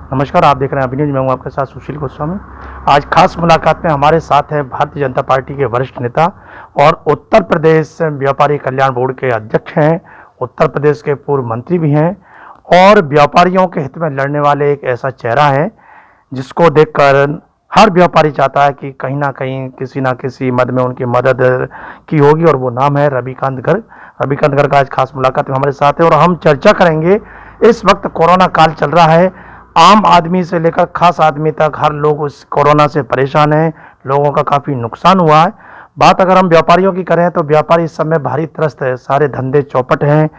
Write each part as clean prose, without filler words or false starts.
नमस्कार, आप देख रहे हैं अभी न्यूज। मैं हूं आपके साथ सुशील गोस्वामी। आज खास मुलाकात में हमारे साथ हैं भारतीय जनता पार्टी के वरिष्ठ नेता और उत्तर प्रदेश व्यापारी कल्याण बोर्ड के अध्यक्ष हैं, उत्तर प्रदेश के पूर्व मंत्री भी हैं और व्यापारियों के हित में लड़ने वाले एक ऐसा चेहरा है जिसको देखकर हर व्यापारी चाहता है कि कहीं ना कहीं किसी ना किसी मद में उनकी मदद की होगी, और वो नाम है रविकांत गर्ग। रविकांत गर्ग आज खास मुलाकात में हमारे साथ है और हम चर्चा करेंगे। इस वक्त कोरोना काल चल रहा है, आम आदमी से लेकर खास आदमी तक हर लोग उस कोरोना से परेशान हैं, लोगों का काफ़ी नुकसान हुआ है। बात अगर हम व्यापारियों की करें तो व्यापारी इस समय भारी त्रस्त है, सारे धंधे चौपट हैं,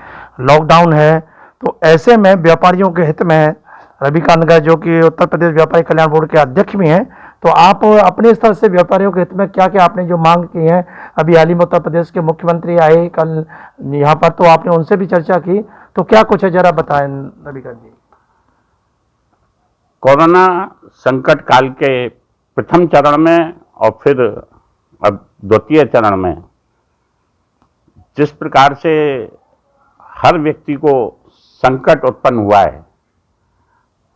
लॉकडाउन है। तो ऐसे में व्यापारियों के हित में रविकांत गर्ग, जो कि उत्तर प्रदेश व्यापारी कल्याण बोर्ड के अध्यक्ष भी हैं, तो आप अपने स्तर से व्यापारियों के हित में क्या क्या आपने जो मांग की है, अभी हाल ही में उत्तर प्रदेश के मुख्यमंत्री आए कल यहाँ पर, तो आपने उनसे भी चर्चा की, तो क्या कुछ है जरा बताएं रविकांत जी। कोरोना संकट काल के प्रथम चरण में और फिर अब द्वितीय चरण में जिस प्रकार से हर व्यक्ति को संकट उत्पन्न हुआ है,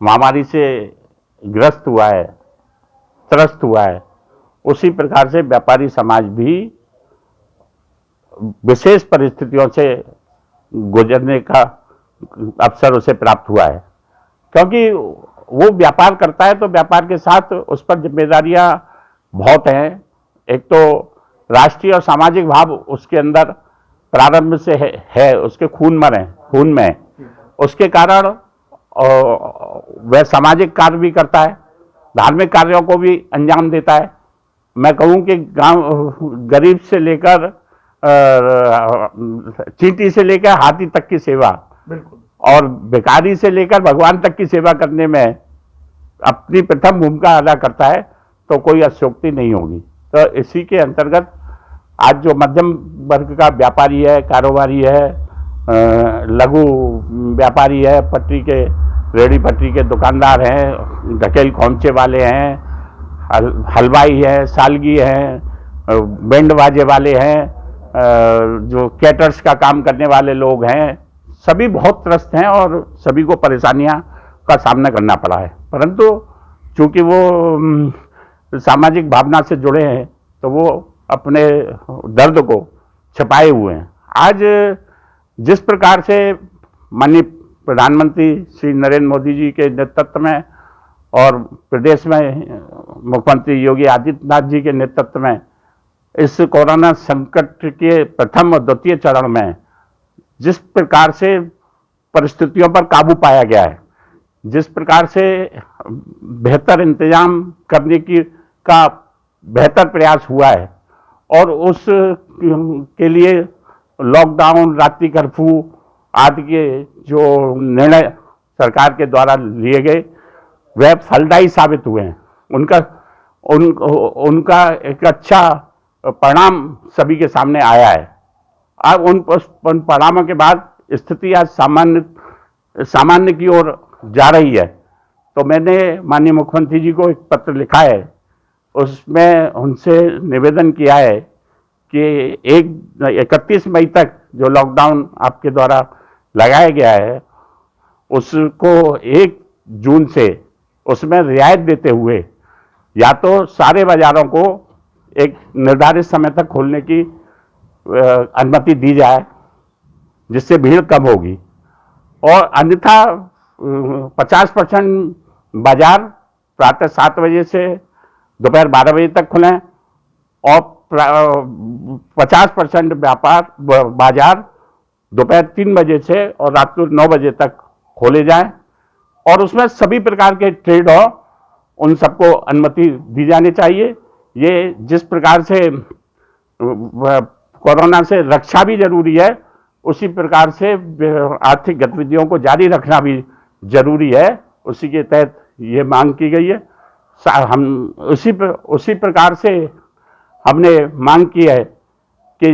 महामारी से ग्रस्त हुआ है, त्रस्त हुआ है, उसी प्रकार से व्यापारी समाज भी विशेष परिस्थितियों से गुजरने का अवसर उसे प्राप्त हुआ है। क्योंकि वो व्यापार करता है तो व्यापार के साथ उस पर जिम्मेदारियां बहुत हैं। एक तो राष्ट्रीय और सामाजिक भाव उसके अंदर प्रारंभ से है, उसके खून में उसके कारण वह सामाजिक कार्य भी करता है, धार्मिक कार्यों को भी अंजाम देता है। मैं कहूँ कि गांव गरीब से लेकर चींटी से लेकर हाथी तक की सेवा, बिल्कुल, और भिखारी से लेकर भगवान तक की सेवा करने में अपनी प्रथम भूमिका अदा करता है, तो कोई अतिशयोक्ति नहीं होगी। तो इसी के अंतर्गत आज जो मध्यम वर्ग का व्यापारी है, कारोबारी है, लघु व्यापारी है, पटरी के रेहड़ी पटरी के दुकानदार हैं, ढकेल खोमचे वाले हैं, हलवाई हैं, सालगी हैं, बैंड बाजे वाले हैं, जो कैटर्स का काम करने वाले लोग हैं, सभी बहुत त्रस्त हैं और सभी को परेशानियां का सामना करना पड़ा है। परंतु चूंकि वो सामाजिक भावना से जुड़े हैं तो वो अपने दर्द को छिपाए हुए हैं। आज जिस प्रकार से माननीय प्रधानमंत्री श्री नरेंद्र मोदी जी के नेतृत्व में और प्रदेश में मुख्यमंत्री योगी आदित्यनाथ जी के नेतृत्व में इस कोरोना संकट के प्रथम और द्वितीय चरण में जिस प्रकार से परिस्थितियों पर काबू पाया गया है, जिस प्रकार से बेहतर इंतजाम करने की का बेहतर प्रयास हुआ है, और उस के लिए लॉकडाउन, रात्रि कर्फ्यू आदि के जो निर्णय सरकार के द्वारा लिए गए वह फलदायी साबित हुए हैं। उनका एक अच्छा परिणाम सभी के सामने आया है। अब उन परिणामों के बाद स्थिति आज सामान्य की ओर जा रही है। तो मैंने माननीय मुख्यमंत्री जी को एक पत्र लिखा है, उसमें उनसे निवेदन किया है कि 31 मई तक जो लॉकडाउन आपके द्वारा लगाया गया है उसको 1 जून से उसमें रियायत देते हुए या तो सारे बाजारों को एक निर्धारित समय तक खोलने की अनुमति दी जाए, जिससे भीड़ कम होगी, और अन्यथा 50% बाजार प्रातः 7 बजे से दोपहर 12 बजे तक खुलें और 50% बाजार दोपहर 3 बजे से और रात को 9 बजे तक खोले जाएं, और उसमें सभी प्रकार के ट्रेड हो उन सबको अनुमति दी जानी चाहिए। ये जिस प्रकार से कोरोना से रक्षा भी जरूरी है, उसी प्रकार से आर्थिक गतिविधियों को जारी रखना भी जरूरी है। उसी के तहत ये मांग की गई है। हम उसी प्रकार से हमने मांग की है कि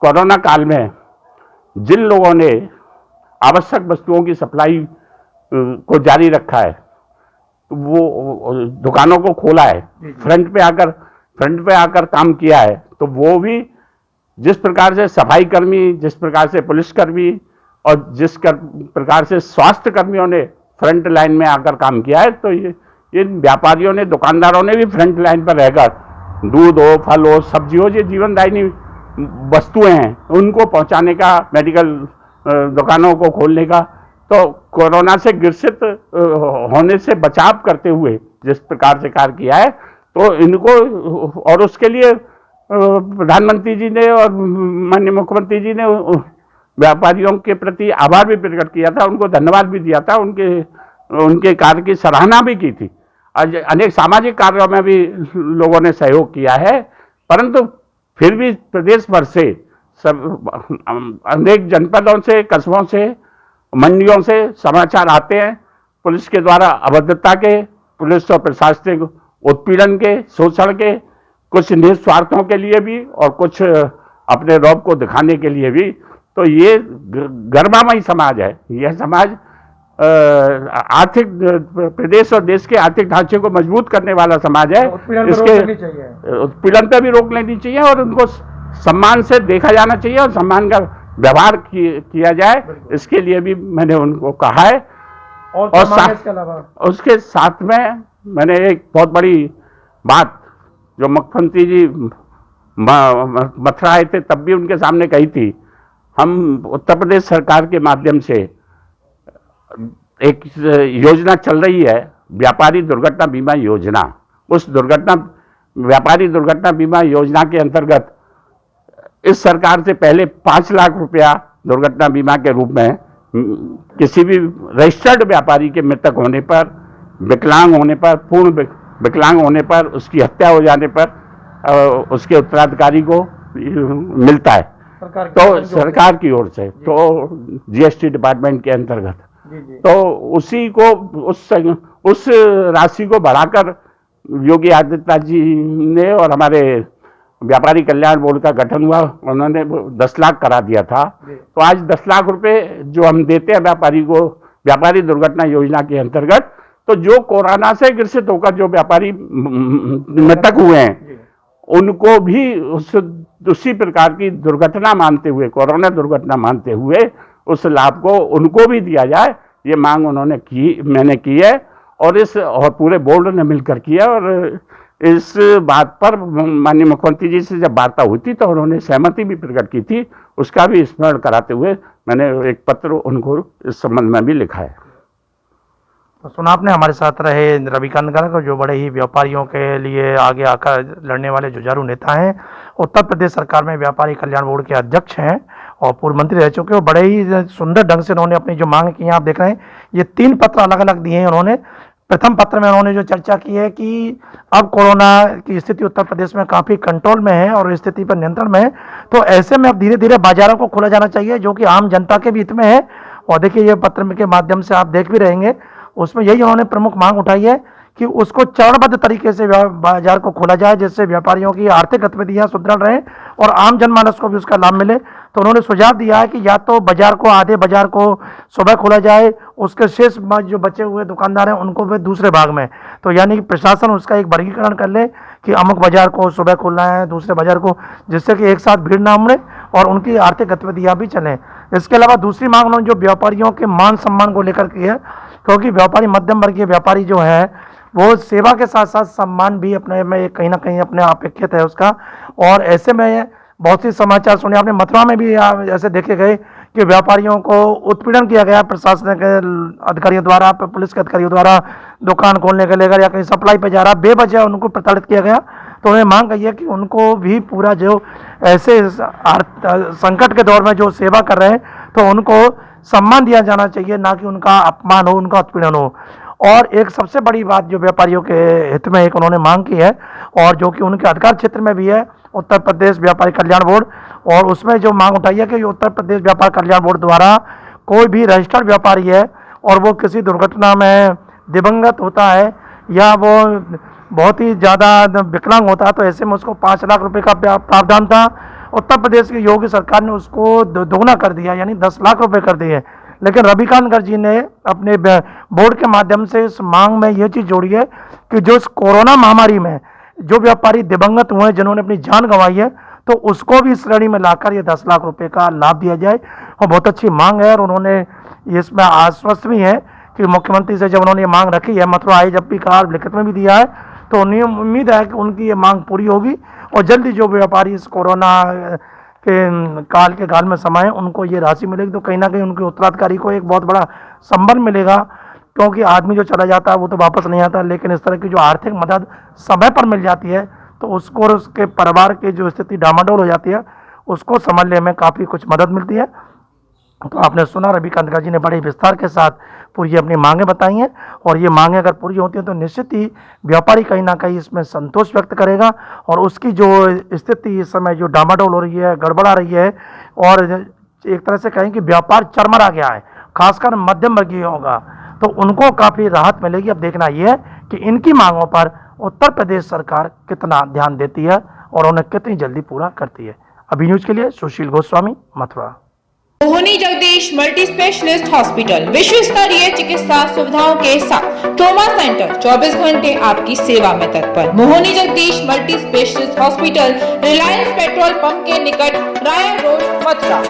कोरोना काल में जिन लोगों ने आवश्यक वस्तुओं की सप्लाई को जारी रखा है, वो दुकानों को खोला है, फ्रंट पे आकर काम किया है, तो वो भी जिस प्रकार से सफाई कर्मी, जिस प्रकार से पुलिसकर्मी और जिस प्रकार से स्वास्थ्य कर्मियों ने फ्रंट लाइन में आकर काम किया है। तो ये इन व्यापारियों ने, दुकानदारों ने भी फ्रंट लाइन पर रहकर दूध हो, फल हो, सब्जी हो, ये जीवनदायिनी वस्तुएं हैं, उनको पहुंचाने का, मेडिकल दुकानों को खोलने का, तो कोरोना से ग्रसित होने से बचाव करते हुए जिस प्रकार से कार्य किया है, तो इनको, और उसके लिए प्रधानमंत्री जी ने और माननीय मुख्यमंत्री जी ने व्यापारियों के प्रति आभार भी प्रकट किया था, उनको धन्यवाद भी दिया था, उनके कार्य की सराहना भी की थी। आज अनेक सामाजिक कार्यों में भी लोगों ने सहयोग किया है, परंतु फिर भी प्रदेश भर से सब अनेक जनपदों से, कस्बों से, मंडियों से समाचार आते हैं पुलिस के द्वारा अभद्रता के, पुलिस और प्रशासनिक उत्पीड़न के, शोषण के, कुछ निस्वार्थों के लिए भी और कुछ अपने रौब को दिखाने के लिए भी। तो ये गर्मामयी समाज है। यह समाज आर्थिक, प्रदेश और देश के आर्थिक ढांचे को मजबूत करने वाला समाज है। इसके उत्पीड़न पर भी रोक लेनी चाहिए और उनको सम्मान से देखा जाना चाहिए और सम्मान का व्यवहार किया जाए, इसके लिए भी मैंने उनको कहा है। और उसके साथ में मैंने एक बहुत बड़ी बात जो मुख्यमंत्री जी मथुरा आए थे तब भी उनके सामने कही थी। हम उत्तर प्रदेश सरकार के माध्यम से एक योजना चल रही है, व्यापारी दुर्घटना बीमा योजना। उस व्यापारी दुर्घटना बीमा योजना के अंतर्गत इस सरकार से पहले 5 लाख रुपया दुर्घटना बीमा के रूप में किसी भी रजिस्टर्ड व्यापारी के मृतक होने पर, विकलांग होने पर, पूर्ण विकलांग होने पर, उसकी हत्या हो जाने पर उसके उत्तराधिकारी को मिलता है, तो सरकार की ओर से, तो जीएसटी डिपार्टमेंट के अंतर्गत। तो उसी को, उस राशि को बढ़ाकर योगी आदित्यनाथ जी ने और हमारे व्यापारी कल्याण बोर्ड का गठन हुआ, उन्होंने 10 लाख करा दिया था। तो आज 10 लाख रुपए जो हम देते हैं व्यापारी को, व्यापारी दुर्घटना योजना के अंतर्गत, तो जो कोरोना से ग्रसित होकर जो व्यापारी मृतक हुए हैं उनको भी उसी प्रकार की दुर्घटना मानते हुए, कोरोना दुर्घटना मानते हुए उस लाभ को उनको भी दिया जाए, ये मांग मैंने की है और पूरे बोर्ड ने मिलकर किया। और इस बात पर माननीय मुख्यमंत्री जी से जब वार्ता हुई थी तो उन्होंने सहमति भी प्रकट की थी, उसका भी स्मरण कराते हुए मैंने एक पत्र उनको इस संबंध में भी लिखा है। तो सुना आपने, हमारे साथ रहे रविकांत गारग, जो बड़े ही व्यापारियों के लिए आगे आकर लड़ने वाले जुझारू नेता हैं, उत्तर प्रदेश सरकार में व्यापारी कल्याण बोर्ड के अध्यक्ष हैं और पूर्व मंत्री रह चुके हो। बड़े ही सुंदर ढंग से उन्होंने अपनी जो मांग की है, आप देख रहे हैं, ये 3 पत्र अलग अलग दिए हैं उन्होंने। प्रथम पत्र में उन्होंने जो चर्चा की है कि अब कोरोना की स्थिति उत्तर प्रदेश में काफ़ी कंट्रोल में है और स्थिति पर नियंत्रण में है, तो ऐसे में अब धीरे धीरे बाजारों को खोला जाना चाहिए, जो कि आम जनता के भी हित में है। और देखिए, ये पत्र के माध्यम से आप देख भी रहेंगे, उसमें यही उन्होंने प्रमुख मांग उठाई है कि उसको चरणबद्ध तरीके से बाजार को खोला जाए, जिससे व्यापारियों की आर्थिक गतिविधियां सुदृढ़ रहें और आम जनमानस को भी उसका लाभ मिले। तो उन्होंने सुझाव दिया है कि या तो बाजार को, आधे बाजार को सुबह खोला जाए, उसके शेष जो बचे हुए दुकानदार हैं उनको भी दूसरे भाग में, तो यानी कि प्रशासन उसका एक वर्गीकरण कर ले कि अमुक बाजार को सुबह खोलना है, दूसरे बाजार को, जिससे कि एक साथ भीड़ ना उमड़े और उनकी आर्थिक गतिविधियां भी चलें। इसके अलावा दूसरी मांग उन्होंने जो व्यापारियों के मान सम्मान को लेकर की है, क्योंकि व्यापारी, मध्यम वर्गीय व्यापारी जो है वो सेवा के साथ साथ सम्मान भी अपने में कहीं ना कहीं अपने अपेक्षित है उसका। और ऐसे में बहुत सी समाचार सुने आपने, मथुरा में भी ऐसे देखे गए कि व्यापारियों को उत्पीड़न किया गया प्रशासन के अधिकारियों द्वारा, पुलिस के अधिकारियों द्वारा, दुकान खोलने के लेकर या कहीं सप्लाई पे जा रहा, बेवजह उनको प्रताड़ित किया गया। तो उन्हें मांग कही है कि उनको भी पूरा, जो ऐसे संकट के दौर में जो सेवा कर रहे हैं, तो उनको सम्मान दिया जाना चाहिए, ना कि उनका अपमान हो, उनका उत्पीड़न हो। और एक सबसे बड़ी बात जो व्यापारियों के हित में एक उन्होंने मांग की है और जो कि उनके अधिकार क्षेत्र में भी है, उत्तर प्रदेश व्यापारी कल्याण बोर्ड, और उसमें जो मांग उठाई है कि उत्तर प्रदेश व्यापार कल्याण बोर्ड द्वारा कोई भी रजिस्टर्ड व्यापारी है और वो किसी दुर्घटना में दिवंगत होता है या वो बहुत ही ज़्यादा विकलांग होता है, तो ऐसे में उसको 5 लाख रुपए का प्रावधान था। उत्तर प्रदेश की योगी सरकार ने उसको दोगुना कर दिया, यानी 10 लाख रुपए कर दिए। लेकिन रविकांत गारग जी ने अपने बोर्ड के माध्यम से इस मांग में यह चीज़ जोड़ी है कि जो इस कोरोना महामारी में जो व्यापारी दिवंगत हुए हैं, जिन्होंने अपनी जान गंवाई है, तो उसको भी इस श्रेणी में लाकर ये 10 लाख रुपए का लाभ दिया जाए। और बहुत अच्छी मांग है और उन्होंने इसमें आश्वस्त भी है कि मुख्यमंत्री से जब उन्होंने ये मांग रखी है, मथुरा आए जब भी कहा, लिखित में भी दिया है, तो उन्हें उम्मीद है कि उनकी ये मांग पूरी होगी और जल्दी जो व्यापारी इस कोरोना के काल में समाये उनको ये राशि मिलेगी, तो कहीं ना कहीं उनके उत्तराधिकारी को एक बहुत बड़ा संबल मिलेगा। क्योंकि आदमी जो चला जाता है वो तो वापस नहीं आता, लेकिन इस तरह की जो आर्थिक मदद समय पर मिल जाती है तो उसको और उसके परिवार की जो स्थिति डामाडोल हो जाती है उसको संभालने में काफ़ी कुछ मदद मिलती है। तो आपने सुना रवि कांतकर जी ने बड़े विस्तार के साथ पूरी अपनी मांगें बताई हैं, और ये मांगें अगर पूरी होती हैं तो निश्चित ही व्यापारी कहीं ना कहीं इसमें संतोष व्यक्त करेगा और उसकी जो स्थिति इस समय जो डामाडोल हो रही है, गड़बड़ा रही है, और एक तरह से कहें कि व्यापार चरमरा गया है, खासकर मध्यम वर्गीय होगा, तो उनको काफ़ी राहत मिलेगी। अब देखना यह है कि इनकी मांगों पर उत्तर प्रदेश सरकार कितना ध्यान देती है और उन्हें कितनी जल्दी पूरा करती है। अभी न्यूज के लिए सुशील गोस्वामी, मथुरा। मोहनी जगदीश मल्टी स्पेशलिस्ट हॉस्पिटल विश्व स्तरीय चिकित्सा सुविधाओं के साथ ट्रॉमा सेंटर 24 घंटे आपकी सेवा में तत्पर। Mohini Jagdish multi specialist hospital, Reliance petrol pump के निकट, राया रोड, मथुरा।